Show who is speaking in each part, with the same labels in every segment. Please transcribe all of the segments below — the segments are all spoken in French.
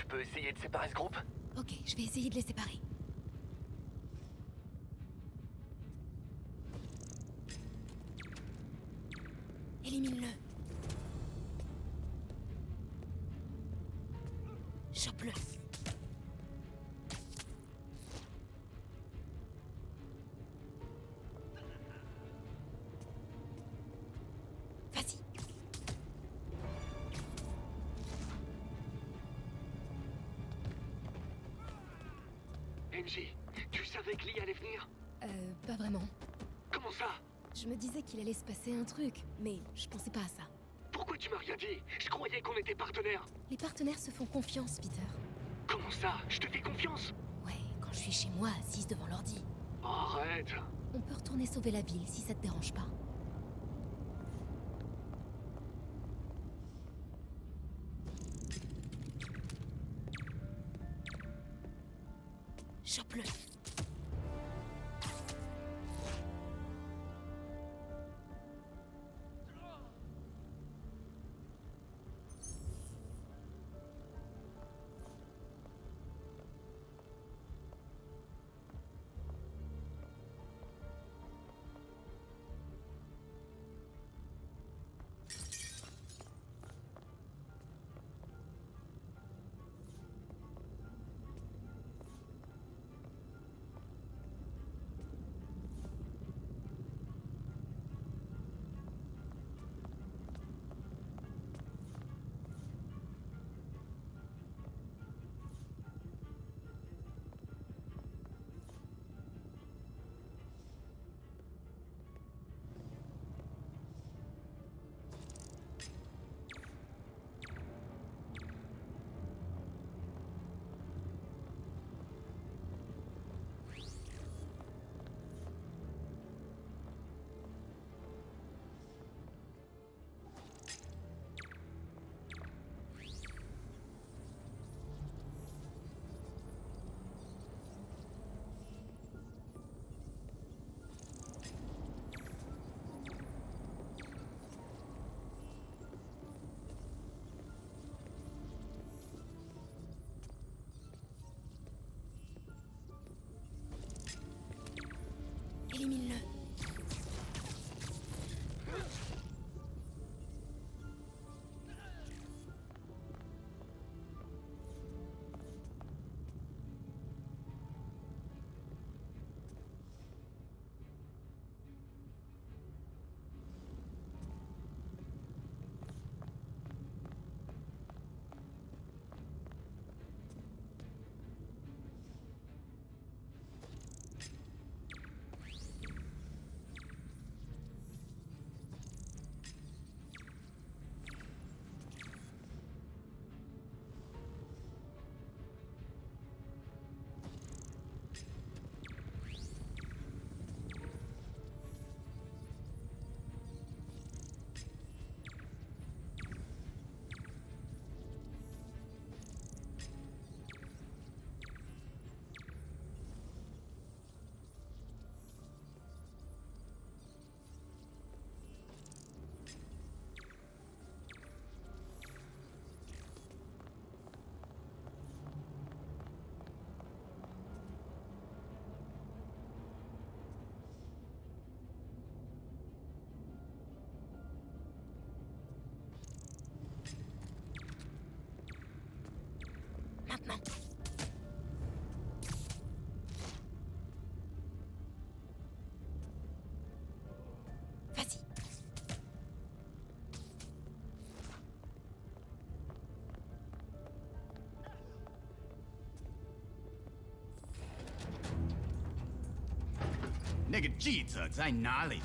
Speaker 1: peux essayer de séparer ce groupe?
Speaker 2: Ok, je vais essayer de les séparer. Élimine-le. Chope-le. Vas-y.
Speaker 1: NJ, tu savais que Lee allait venir?
Speaker 2: Pas vraiment.
Speaker 1: Comment ça?
Speaker 2: Je me disais qu'il allait se passer un truc, mais je pensais pas à ça.
Speaker 1: Pourquoi tu m'as rien dit? Je croyais qu'on était partenaires.
Speaker 2: Les partenaires se font confiance, Peter.
Speaker 1: Comment ça? Je te fais confiance?
Speaker 2: Ouais, quand je suis chez moi, assise devant l'ordi.
Speaker 1: Arrête.
Speaker 2: On peut retourner sauver la ville si ça te dérange pas. Chope-le. Élimine-le. Maintenant. Vas-y.
Speaker 3: 那个记者在哪里？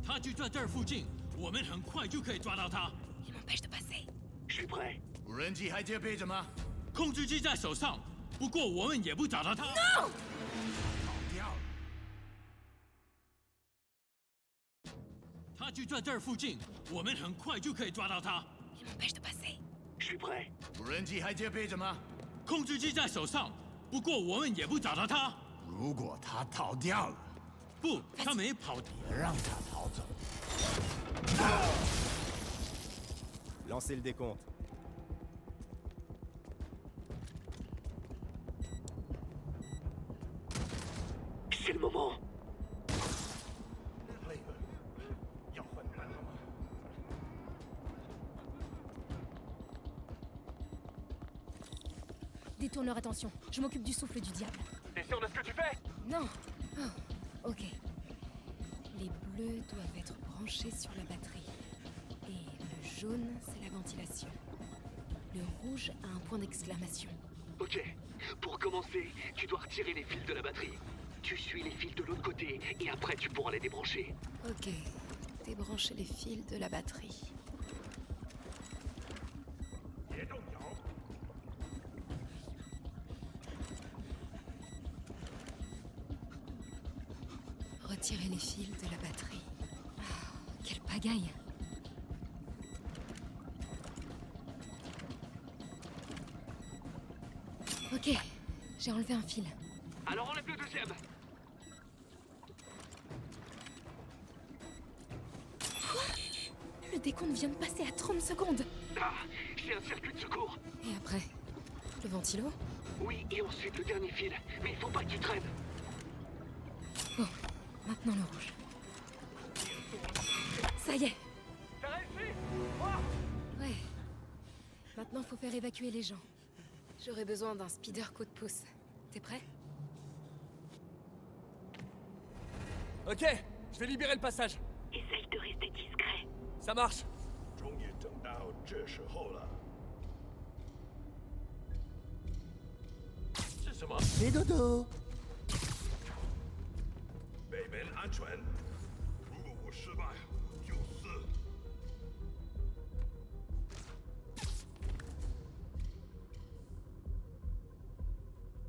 Speaker 4: 他就在这儿附近，我们很快就可以抓到他。
Speaker 2: Il m'empêche de passer.
Speaker 1: Je suis prêt.
Speaker 3: 无人机还接备着吗？
Speaker 4: 控制机在手上，不过我们也不找到他。
Speaker 3: 跑掉了。
Speaker 4: 他就在这儿附近，我们很快就可以抓到他。
Speaker 2: Il m'empêche de passer.
Speaker 1: Je suis prêt.
Speaker 3: 无人机还接备着吗？
Speaker 4: 控制机在手上，不过我们也不找到他。
Speaker 3: 如果他逃掉了，
Speaker 4: 不，他没跑。
Speaker 3: 别让他逃走。
Speaker 5: Lancez le décompte.
Speaker 1: C'est le moment.
Speaker 2: Détourne leur attention. Je m'occupe du souffle du diable.
Speaker 1: T'es sûr de ce que tu fais?
Speaker 2: Non. Oh, ok. Les bleus doivent être branchés sur la batterie. Et le jaune, c'est la ventilation. Le rouge a un point d'exclamation.
Speaker 1: Ok. Pour commencer, tu dois retirer les fils de la batterie. Tu suis les fils de l'autre côté, et après tu pourras les débrancher.
Speaker 2: Ok. Débrancher les fils de la batterie. Retirer les fils de la batterie. Ah, quelle pagaille! Ok, j'ai enlevé un fil.
Speaker 1: Alors enlève le deuxième.
Speaker 2: Quoi? Le décompte vient de passer à 30 secondes.
Speaker 1: Ah, j'ai un circuit de secours.
Speaker 2: Et après? Le ventilo?
Speaker 1: Oui, et ensuite le dernier fil. Mais il faut pas que tu traînes.
Speaker 2: Bon, maintenant le rouge. Ça y est!
Speaker 1: T'as réussi?
Speaker 2: Ouais. Maintenant, faut faire évacuer les gens. J'aurais besoin d'un speeder coup de pouce. T'es prêt?
Speaker 5: Ok, je vais libérer le passage.
Speaker 1: Essaye de rester discret.
Speaker 5: Ça marche.
Speaker 6: 终于等到这时候了。
Speaker 4: 是什么？
Speaker 5: Et dodo.
Speaker 6: 北门安全。如果我失败，就死。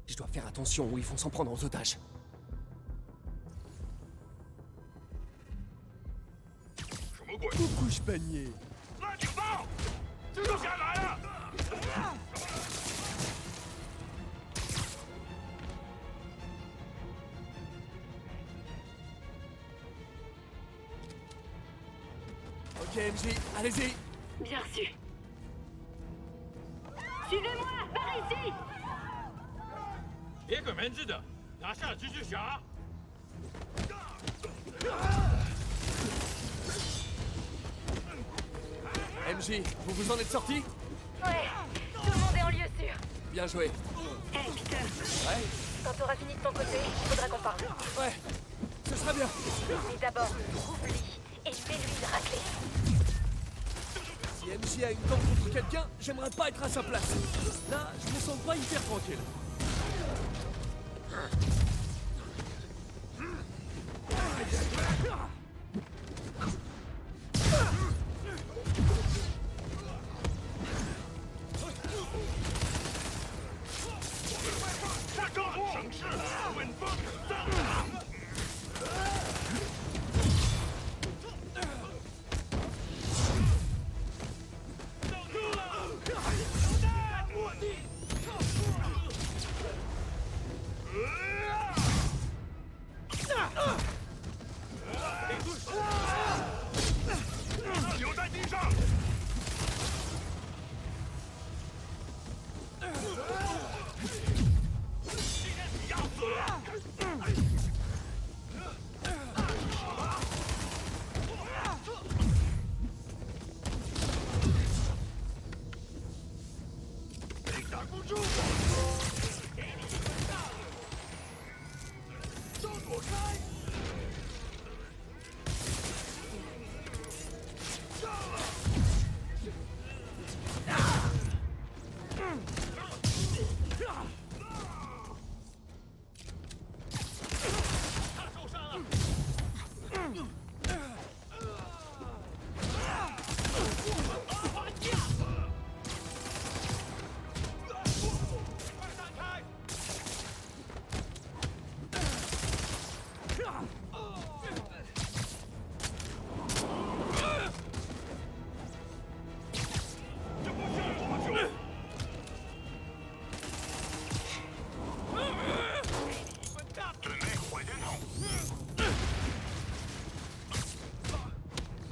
Speaker 5: Je dois faire attention ou ils vont s'en prendre aux otages.
Speaker 6: 什么鬼？
Speaker 5: Coucou panier.
Speaker 6: 拉警报！这就下来了。
Speaker 5: Ok MJ, allez-y.
Speaker 1: Bien reçu.
Speaker 7: Suivez-moi, par ici!
Speaker 4: 别给门子的，拿下蜘蛛侠。
Speaker 5: MJ, vous vous en êtes sorti?
Speaker 7: Ouais, tout le monde est en lieu sûr.
Speaker 5: Bien joué.
Speaker 7: Hey Peter,
Speaker 5: Ouais,
Speaker 7: quand t'auras fini de ton côté, il faudra qu'on parle.
Speaker 5: ouais, ce sera bien.
Speaker 7: Mais d'abord, trouve-lui et fais-lui de racler.
Speaker 5: Si MJ a une dent contre quelqu'un, j'aimerais pas être à sa place. Là, je me sens pas hyper tranquille.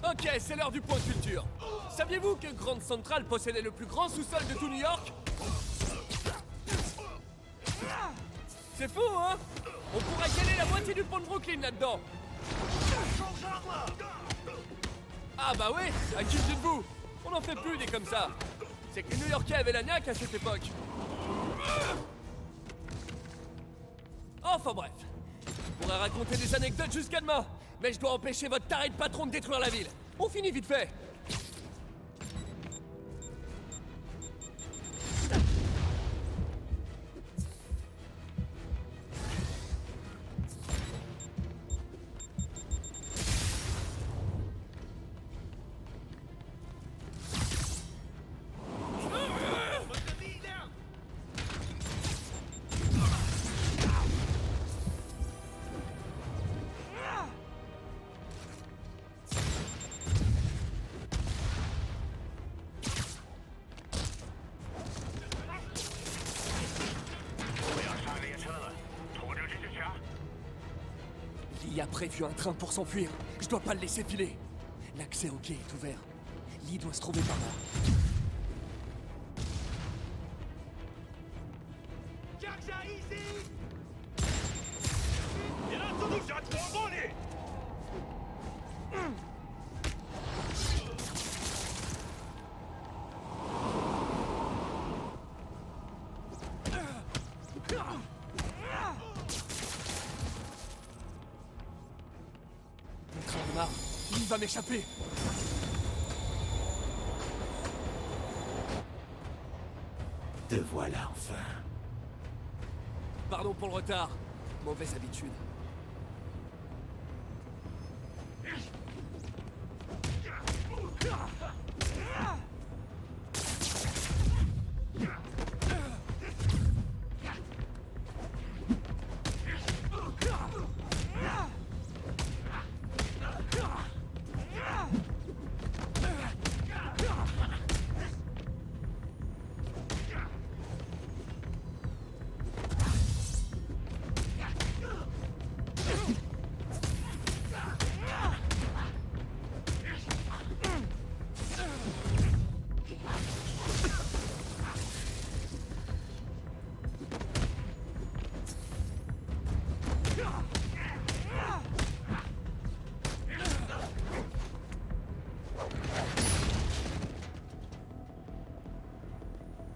Speaker 5: Ok, c'est l'heure du point culture. Saviez-vous que Grand Central possédait le plus grand sous-sol de tout New York? C'est fou, hein? On pourrait gagner la moitié moitié du pont de Brooklyn là-dedans. Ah bah ouais, à qui de vous? On n'en fait plus des comme ça. C'est que les New-Yorkais avaient la niaque à cette époque. Enfin bref. Je pourrais raconter des anecdotes jusqu'à demain, mais je dois empêcher votre taré de patron de détruire la ville. On finit vite fait. Lee a prévu un train pour s'enfuir. Je dois pas le laisser filer. L'accès au quai est ouvert. Lee doit se trouver par là. Le train démarre. Lee va m'échapper.
Speaker 3: Te voilà enfin.
Speaker 5: Pardon pour le retard. Mauvaise habitude.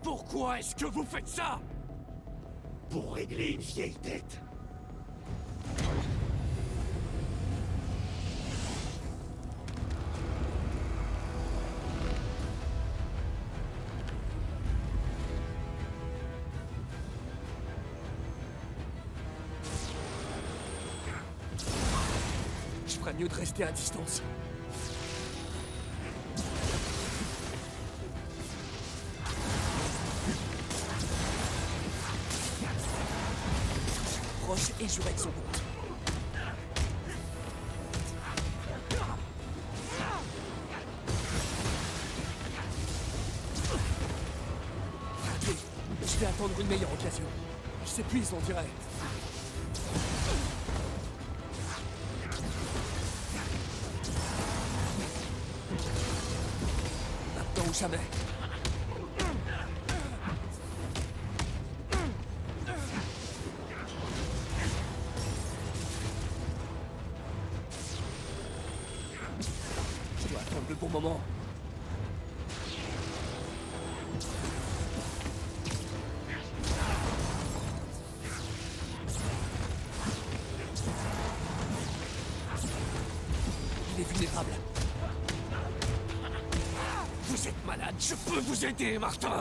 Speaker 5: Pourquoi est-ce que vous faites ça?
Speaker 3: Pour régler une vieille dette.
Speaker 5: Je ferais mieux de rester à distance. Proche et je règle son compte. Ok, je vais attendre une meilleure occasion. Il s'épuise, on dirait. Maintenant ou jamais. Je dois attendre le bon moment. Il est vulnérable. Vous êtes malade, je peux vous aider, Martin.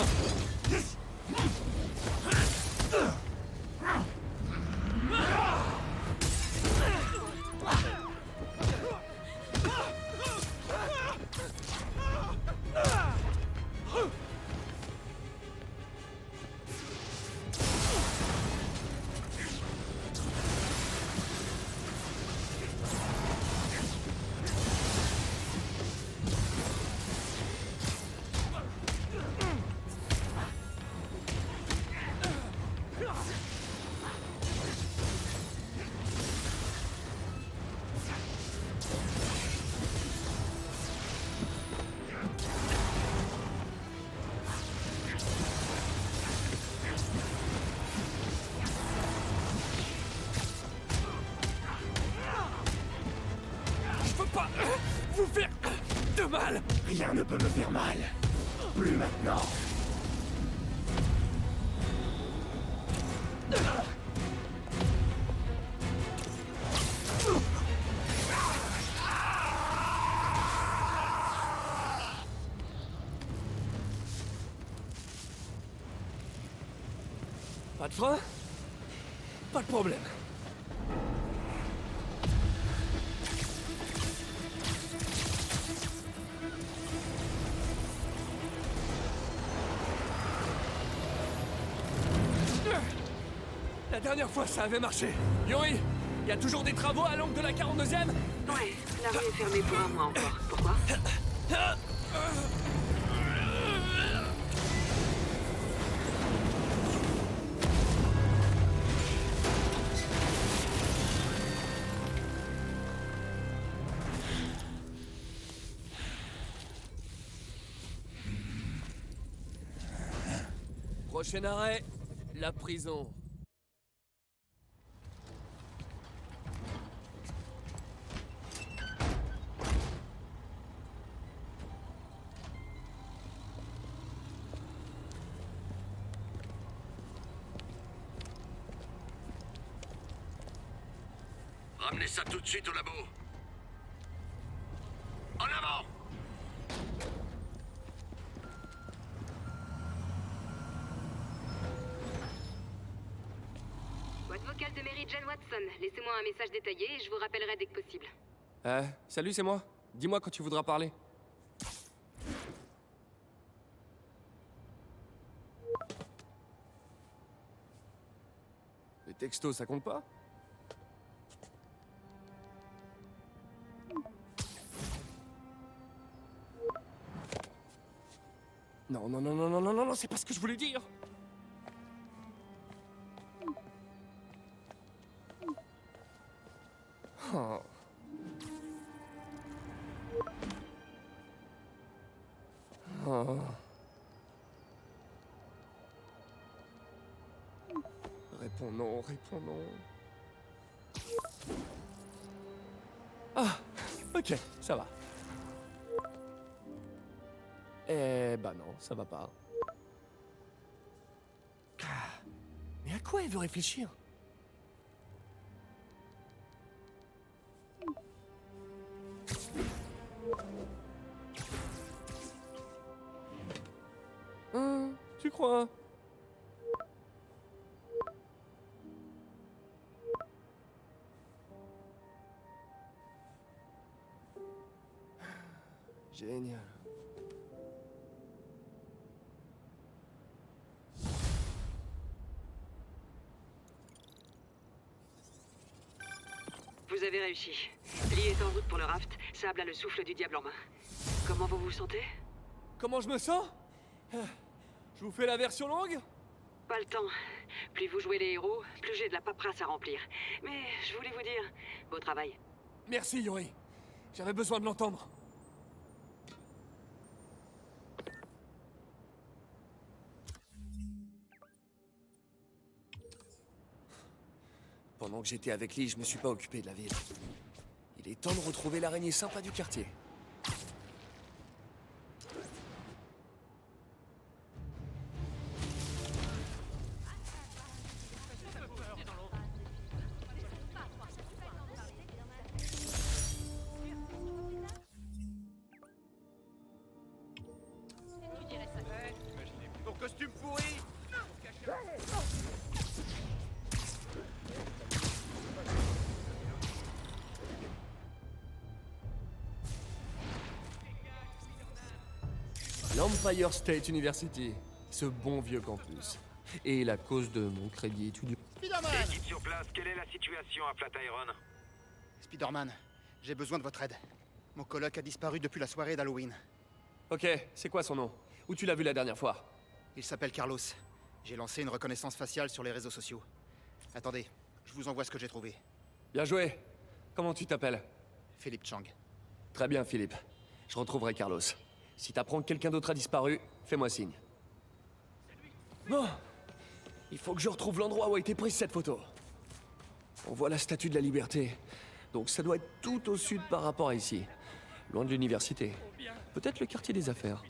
Speaker 5: pas vous faire de mal.
Speaker 3: Rien ne peut me faire mal. Plus maintenant.
Speaker 5: Pas de frein? Pas de problème. La dernière fois, ça avait marché. Yuri, il y a toujours des travaux à l'angle de la 42e?
Speaker 8: Ouais, la rue est fermée pour un mois encore. Pourquoi?
Speaker 5: Prochain arrêt, la prison.
Speaker 3: Ramenez ça tout de suite au labo. En avant!
Speaker 8: Boîte vocale de Mary Jane Watson. Laissez-moi un message détaillé et je vous rappellerai dès que possible.
Speaker 5: Salut, c'est moi. Dis-moi quand tu voudras parler. Les textos, ça compte pas? Non, non, non, non, non, non, non, non, c'est pas ce que je voulais dire. Oh. Oh. Réponds non, réponds non. Ah, ok, ça va. Eh bah non, ça va pas. Ah, mais à quoi elle veut réfléchir? Tu crois? Génial.
Speaker 8: Vous avez réussi. Lee est en route pour le raft. Sable a le souffle du diable en main. Comment vous vous sentez?
Speaker 5: Comment je me sens? Je vous fais la version longue?
Speaker 8: Pas le temps. Plus vous jouez les héros, plus j'ai de la paperasse à remplir. Mais je voulais vous dire, beau travail.
Speaker 5: Merci, Yuri. J'avais besoin de l'entendre. Pendant que j'étais avec Lee, je me suis pas occupé de la ville. Il est temps de retrouver l'araignée sympa du quartier.
Speaker 6: Ton costume pourri!
Speaker 5: L'Empire State University, ce bon vieux campus. Et la cause de mon crédit étudiant.
Speaker 9: Équipe sur place, quelle est la situation à Flatiron?
Speaker 10: Spider-Man, j'ai besoin de votre aide. Mon coloc a disparu depuis la soirée d'Halloween.
Speaker 5: Ok, c'est quoi son nom? Où tu l'as vu la dernière fois?
Speaker 10: Il s'appelle Carlos. J'ai lancé une reconnaissance faciale sur les réseaux sociaux. Attendez, je vous envoie ce que j'ai trouvé.
Speaker 5: Bien joué. Comment tu t'appelles?
Speaker 10: Philippe Chang.
Speaker 5: Très bien, Philippe. Je retrouverai Carlos. Si t'apprends que quelqu'un d'autre a disparu, fais-moi signe. Bon. Il faut que je retrouve l'endroit où a été prise cette photo. On voit la Statue de la Liberté, Donc ça doit être tout au sud par rapport à ici. Loin de l'université. Peut-être le quartier des affaires.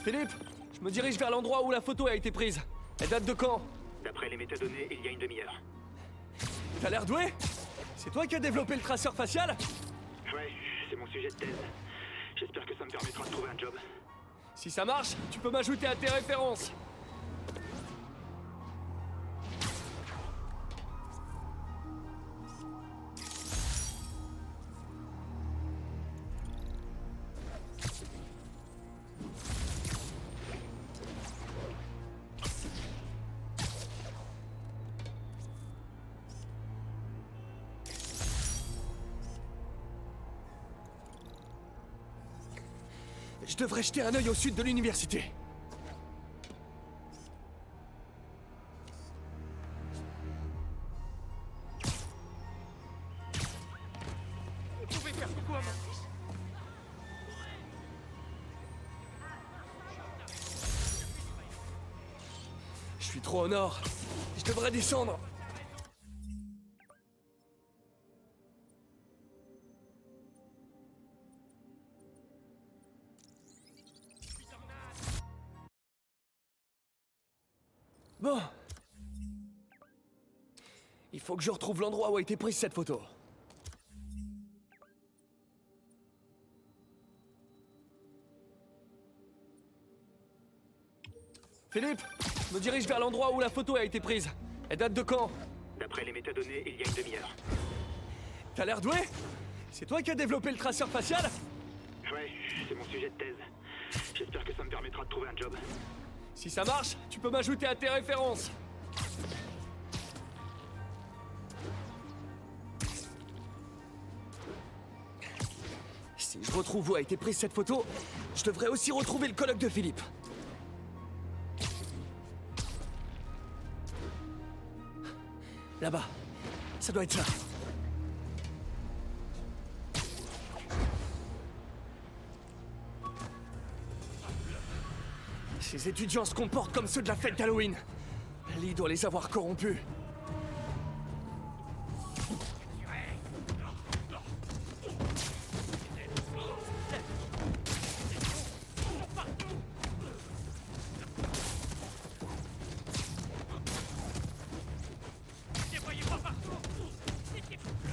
Speaker 5: Philippe, je me dirige vers l'endroit où la photo a été prise. Elle date de quand?
Speaker 9: D'après les métadonnées, il y a une demi-heure.
Speaker 5: T'as l'air doué? C'est toi qui as développé le traceur facial?
Speaker 9: Ouais, c'est mon sujet de thèse. J'espère que ça me permettra de trouver un job.
Speaker 5: Si ça marche, tu peux m'ajouter à tes références. Je devrais jeter un œil au sud de l'université.
Speaker 10: Vous pouvez faire coucou à mon fils.
Speaker 5: Je suis trop au nord. Je devrais descendre. Bon. Il faut que je retrouve l'endroit où a été prise cette photo. Philippe, je me dirige vers l'endroit où la photo a été prise. Elle date de quand?
Speaker 9: D'après les métadonnées, il y a une demi-heure.
Speaker 5: T'as l'air doué? C'est toi qui as développé le traceur facial?
Speaker 9: Ouais, c'est mon sujet de thèse. J'espère que ça me permettra de trouver un job.
Speaker 5: Si ça marche, tu peux m'ajouter à tes références. Si je retrouve où a été prise cette photo, je devrais aussi retrouver le colloque de Philippe. Là-bas. Ça doit être ça. Ces étudiants se comportent comme ceux de la fête d'Halloween. Lee doit les avoir corrompus.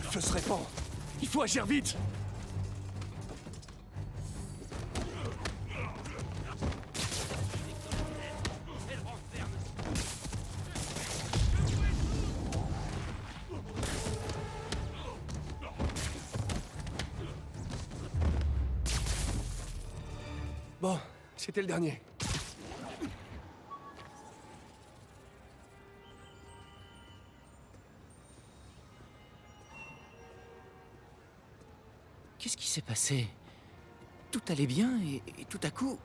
Speaker 5: Le feu se répand. Il faut agir vite. Bon, c'était le dernier.
Speaker 11: Qu'est-ce qui s'est passé? Tout allait bien et tout à coup,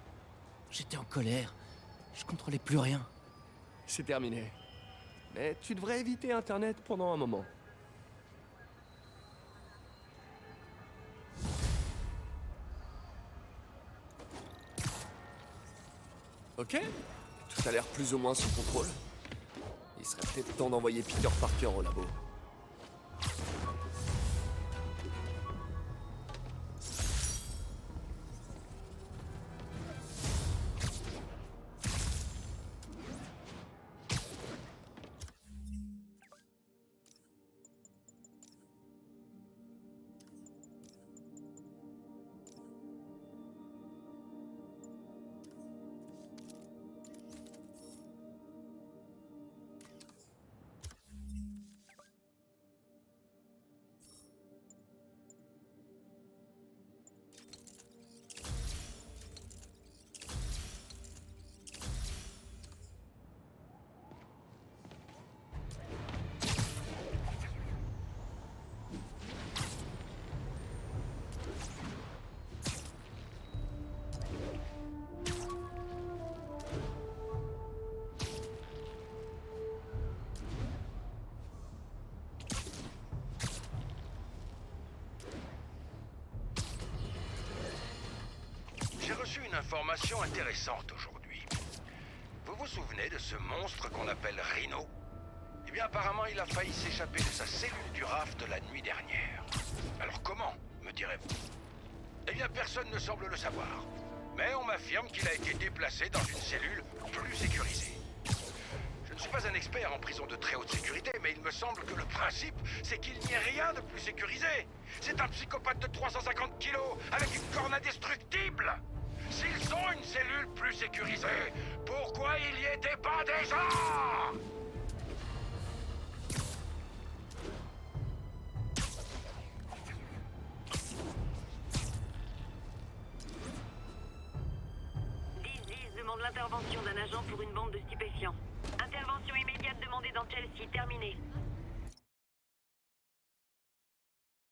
Speaker 11: j'étais en colère. Je contrôlais plus rien.
Speaker 5: C'est terminé. Mais tu devrais éviter Internet pendant un moment. Ok, tout a l'air plus ou moins sous contrôle. Il serait peut-être temps d'envoyer Peter Parker au labo.
Speaker 3: reçu une information intéressante aujourd'hui. Vous vous souvenez de ce monstre qu'on appelle Rhino? Eh bien, apparemment, il a failli s'échapper de sa cellule du raft la nuit dernière. Alors comment, me direz-vous? Eh bien, personne ne semble le savoir. Mais on m'affirme qu'il a été déplacé dans une cellule plus sécurisée. Je ne suis pas un expert en prison de très haute sécurité, mais il me semble que le principe, c'est qu'il n'y ait rien de plus sécurisé. C'est un psychopathe de 350 kilos, avec une corne indestructible. S'ils ont une cellule plus sécurisée, pourquoi il y était pas déjà?
Speaker 8: Demande l'intervention d'un agent pour une bande de stupéfiants. Intervention immédiate demandée dans Chelsea, terminée.